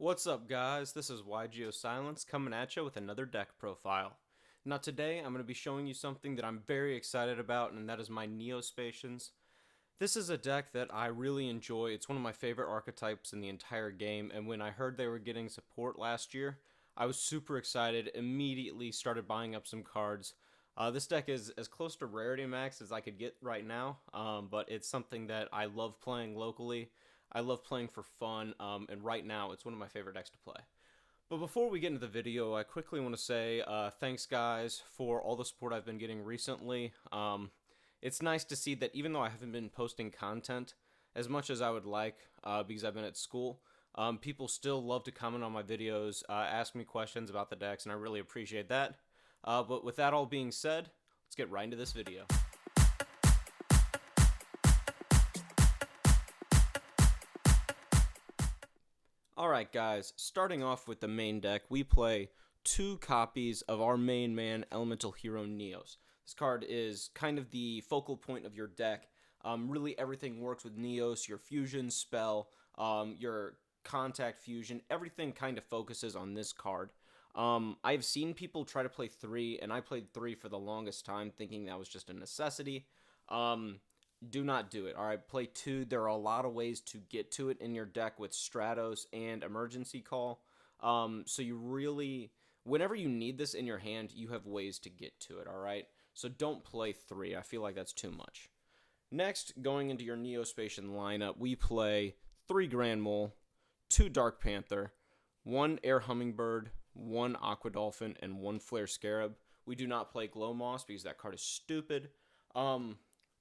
What's up, guys? This is YGO Silence coming at you with another deck profile. Now today I'm going to be showing you something that I'm very excited about, and that is my Neo-Spacians. This is a deck that I really enjoy. It's one of my favorite archetypes in the entire game, and when I heard they were getting support last year, I was super excited, immediately started buying up some cards. This deck is as close to rarity max as I could get right now, but it's something that I love playing locally. I love playing for fun, and right now it's one of my favorite decks to play. But before we get into the video, I quickly want to say thanks, guys, for all the support I've been getting recently. It's nice to see that even though I haven't been posting content as much as I would like because I've been at school, people still love to comment on my videos, ask me questions about the decks, and I really appreciate that. But with that all being said, let's get right into this video. Alright guys, starting off with the main deck, we play two copies of our main man, Elemental Hero Neos. This card is kind of the focal point of your deck. Really everything works with Neos, your fusion spell, your contact fusion, everything kind of focuses on this card. I've seen people try to play 3, and I played 3 for the longest time thinking that was just a necessity. Do not do it. Alright, play 2. There are a lot of ways to get to it in your deck with Stratos and Emergency Call. So you really, whenever you need this in your hand, you have ways to get to it, alright? So don't play 3. I feel like that's too much. Next, going into your Neo-Spacian lineup, we play 3 Grand Mole, 2 Dark Panther, 1 Air Hummingbird, 1 Aqua Dolphin, and 1 Flare Scarab. We do not play Glow Moss because that card is stupid.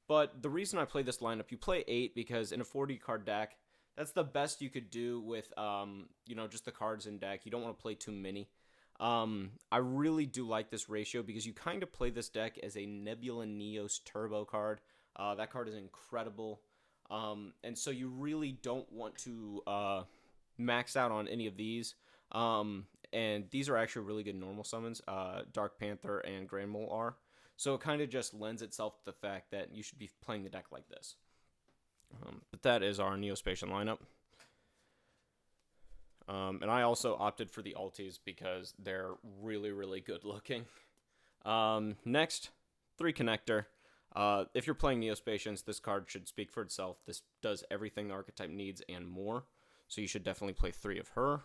But the reason I play this lineup, you play 8 because in a 40 card deck, that's the best you could do with, just the cards in deck. You don't want to play too many. I really do like this ratio because you kind of play this deck as a Nebula Neos Turbo card. That card is incredible. And so you really don't want to max out on any of these. And these are actually really good normal summons. Dark Panther and Grand Mole are. So it kind of just lends itself to the fact that you should be playing the deck like this. But that is our Neo-Spacian lineup. And I also opted for the ultis because they're really, really good looking. Next, 3 Connector. If you're playing Neo-Spacians, this card should speak for itself. This does everything the archetype needs and more. So you should definitely play 3 of her.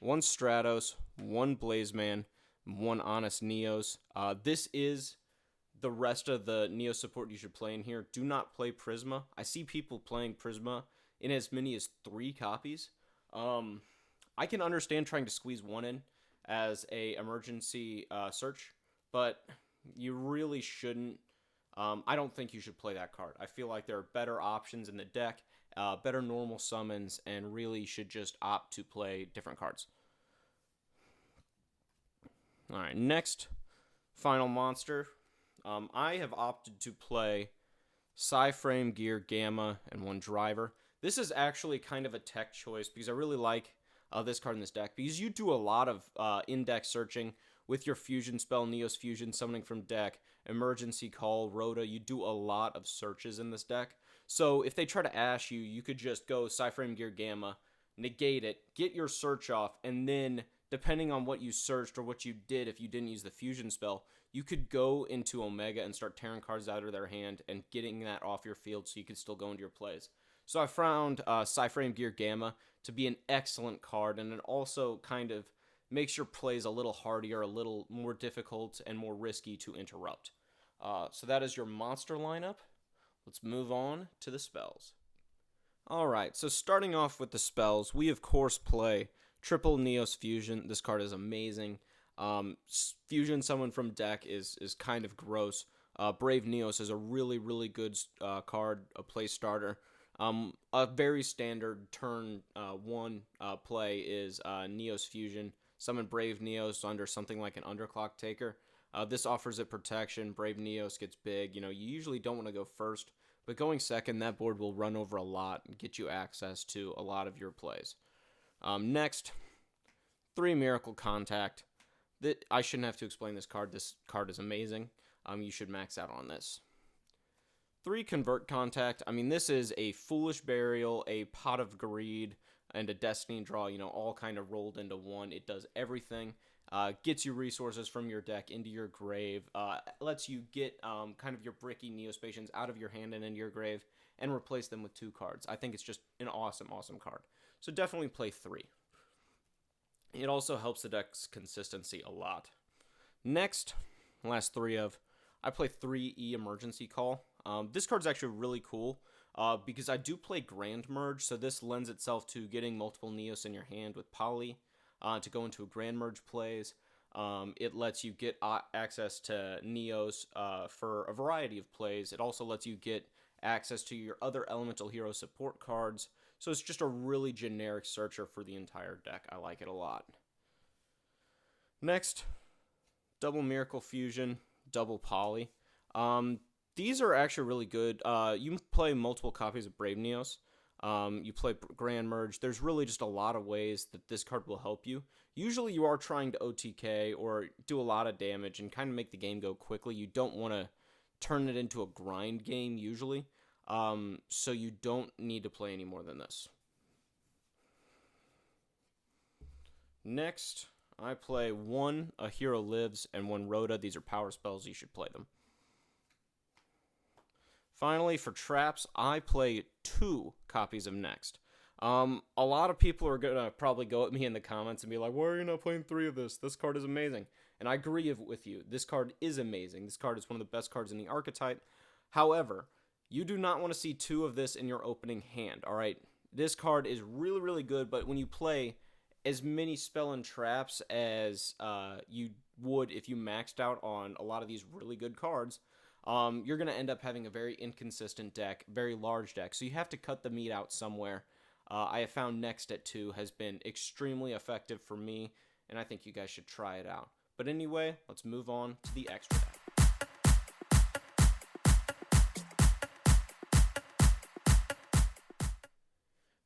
1 Stratos, 1 Blazeman, 1 Honest Neos. This is the rest of the Neo support you should play in here. Do not play Prisma. I see people playing Prisma in as many as 3 copies. I can understand trying to squeeze 1 in as a emergency search, but you really shouldn't. I don't think you should play that card. I feel like there are better options in the deck, better normal summons, and really should just opt to play different cards. Alright, next, final monster. I have opted to play Psy-Frame Gear Gamma and 1 Driver. This is actually kind of a tech choice because I really like this card in this deck because you do a lot of in-deck searching with your fusion spell, Neos Fusion, summoning from deck, Emergency Call, Rhoda. You do a lot of searches in this deck. So if they try to ash you, you could just go Psy-Frame Gear Gamma, negate it, get your search off, and then depending on what you searched or what you did if you didn't use the fusion spell, you could go into Omega and start tearing cards out of their hand and getting that off your field so you could still go into your plays. So I found Psy-Frame Gear Gamma to be an excellent card, and it also kind of makes your plays a little hardier, a little more difficult, and more risky to interrupt. So that is your monster lineup. Let's move on to the spells. Alright, so starting off with the spells, we of course play Triple Neos Fusion. This card is amazing. Fusion summon from deck is kind of gross. Brave Neos is a really, really good card, a play starter. A very standard turn 1 play is Neos Fusion. Summon Brave Neos under something like an Underclock Taker. This offers it protection. Brave Neos gets big. You usually don't want to go first, but going second, that board will run over a lot and get you access to a lot of your plays. Next, 3 Miracle Contact. I shouldn't have to explain this card. This card is amazing. You should max out on this. 3 Convert Contact. I mean, this is a Foolish Burial, a Pot of Greed, and a Destiny draw, all kind of rolled into one. It does everything. Gets you resources from your deck into your grave, lets you get kind of your bricky Neo-Spacians out of your hand and into your grave, and replace them with 2 cards. I think it's just an awesome, awesome card. So definitely play 3. It also helps the deck's consistency a lot. Next, last 3 of, I play 3E Emergency Call. This card's actually really cool because I do play Grand Merge, so this lends itself to getting multiple Neos in your hand with Poly to go into a Grand Merge plays. It lets you get access to Neos for a variety of plays. It also lets you get access to your other Elemental Hero support cards. So it's just a really generic searcher for the entire deck. I like it a lot. Next, double Miracle Fusion, double Poly. These are actually really good. You play multiple copies of Brave Neos. You play Grand Merge. There's really just a lot of ways that this card will help you. Usually you are trying to OTK or do a lot of damage and kind of make the game go quickly. You don't want to turn it into a grind game usually. So you don't need to play any more than this. Next, I play 1 A Hero Lives and 1 Rhoda. These are power spells. You should play them. Finally, for traps, I play 2 copies of Next. A lot of people are going to probably go at me in the comments and be like, why are you not playing 3 of this? This card is amazing. And I agree with you. This card is amazing. This card is one of the best cards in the archetype. However, you do not want to see 2 of this in your opening hand, alright? This card is really, really good, but when you play as many spell and traps as you would if you maxed out on a lot of these really good cards, you're going to end up having a very inconsistent deck, very large deck. So you have to cut the meat out somewhere. I have found Next at 2 has been extremely effective for me, and I think you guys should try it out. But anyway, let's move on to the extra deck.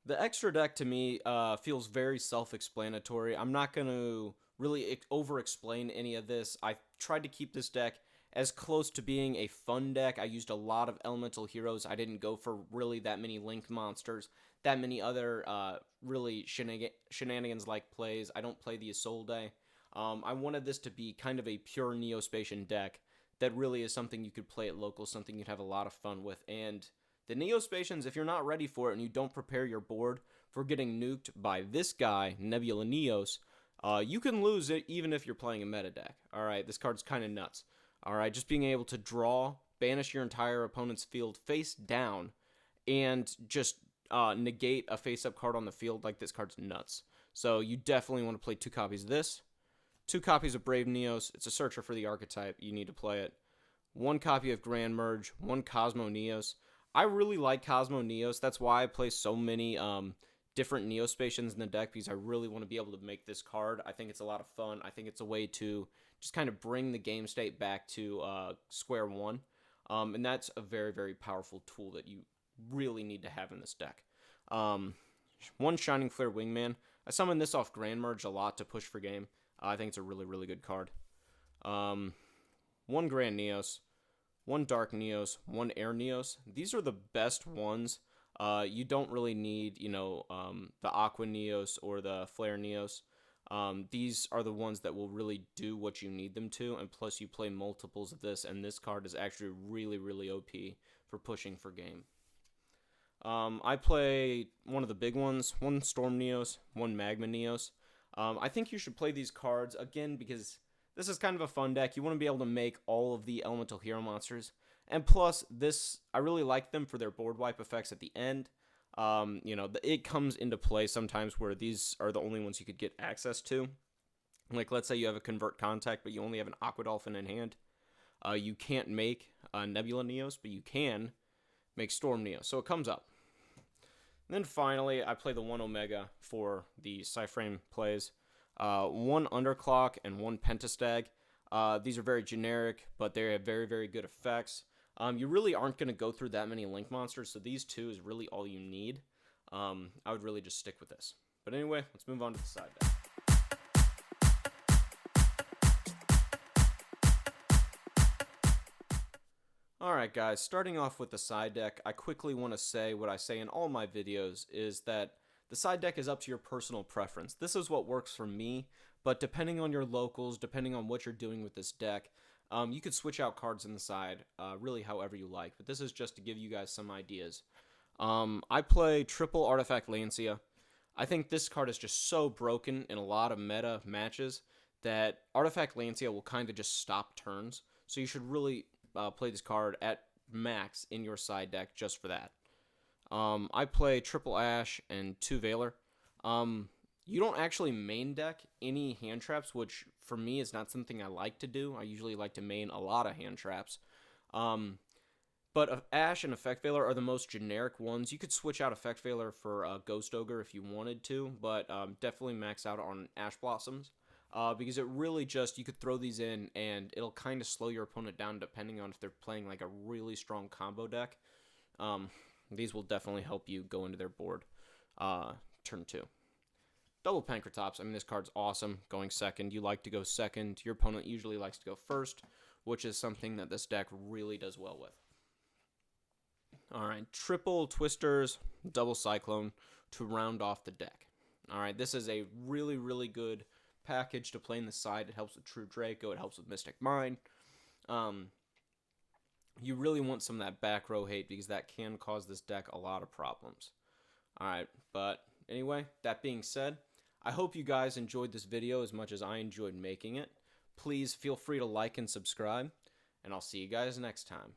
The extra deck to me feels very self-explanatory. I'm not going to really over-explain any of this. I tried to keep this deck as close to being a fun deck. I used a lot of Elemental Heroes. I didn't go for really that many Link monsters, that many other really shenanigans-like plays. I don't play the Isolde. I wanted this to be kind of a pure Neo-Spacian deck that really is something you could play at local, something you'd have a lot of fun with. And the Neo-Spacians, if you're not ready for it and you don't prepare your board for getting nuked by this guy, Nebula Neos, you can lose it even if you're playing a meta deck. Alright, this card's kind of nuts. Alright, just being able to draw, banish your entire opponent's field face down, and just negate a face-up card on the field, like this card's nuts. So you definitely want to play 2 copies of this, 2 copies of Brave Neos. It's a searcher for the archetype. You need to play it. 1 copy of Grand Merge, 1 Cosmo Neos. I really like Cosmo Neos. That's why I play so many different Neo-Spacians in the deck, because I really want to be able to make this card. I think it's a lot of fun. I think it's a way to just kind of bring the game state back to square one. And that's a very, very powerful tool that you really need to have in this deck. 1 Shining Flare Wingman. I summon this off Grand Merge a lot to push for game. I think it's a really, really good card. 1 Grand Neos. 1 Dark Neos, 1 Air Neos. These are the best ones. You don't really need, the Aqua Neos or the Flare Neos. These are the ones that will really do what you need them to, and plus you play multiples of this, and this card is actually really, really OP for pushing for game. I play one of the big ones, 1 Storm Neos, 1 Magma Neos. I think you should play these cards, again, because this is kind of a fun deck. You want to be able to make all of the Elemental Hero monsters. And plus, I really like them for their board wipe effects at the end. It comes into play sometimes where these are the only ones you could get access to. Like, let's say you have a Convert Contact, but you only have an Aqua Dolphin in hand. You can't make Nebula Neos, but you can make Storm Neos. So it comes up. And then finally, I play the 1 Omega for the Cyframe plays. 1 Underclock and 1 Pentastag. These are very generic, but they have very, very good effects. You really aren't going to go through that many Link monsters, so these 2 is really all you need. I would really just stick with this. But anyway, let's move on to the side deck. Alright guys, starting off with the side deck, I quickly want to say what I say in all my videos, is that The side deck is up to your personal preference. This is what works for me, but depending on your locals, depending on what you're doing with this deck, you could switch out cards in the side really however you like, but this is just to give you guys some ideas. I play triple Artifact Lancia. I think this card is just so broken in a lot of meta matches that Artifact Lancia will kind of just stop turns, so you should really play this card at max in your side deck just for that. I play triple Ash and 2 Valor. You don't actually main deck any hand traps, which for me is not something I like to do. I usually like to main a lot of hand traps. But Ash and Effect Veiler are the most generic ones. You could switch out Effect Veiler for Ghost Ogre if you wanted to, but definitely max out on Ash Blossoms. Because it really just, you could throw these in and it'll kind of slow your opponent down depending on if they're playing like a really strong combo deck. These will definitely help you go into their board turn 2. Double Pancratops. I mean, this card's awesome going second. You like to go second. Your opponent usually likes to go first, which is something that this deck really does well with. Alright, triple Twisters, double Cyclone to round off the deck. Alright, this is a really, really good package to play in the side. It helps with True Draco. It helps with Mystic Mine. You really want some of that back row hate because that can cause this deck a lot of problems. Alright, but anyway, that being said, I hope you guys enjoyed this video as much as I enjoyed making it. Please feel free to like and subscribe, and I'll see you guys next time.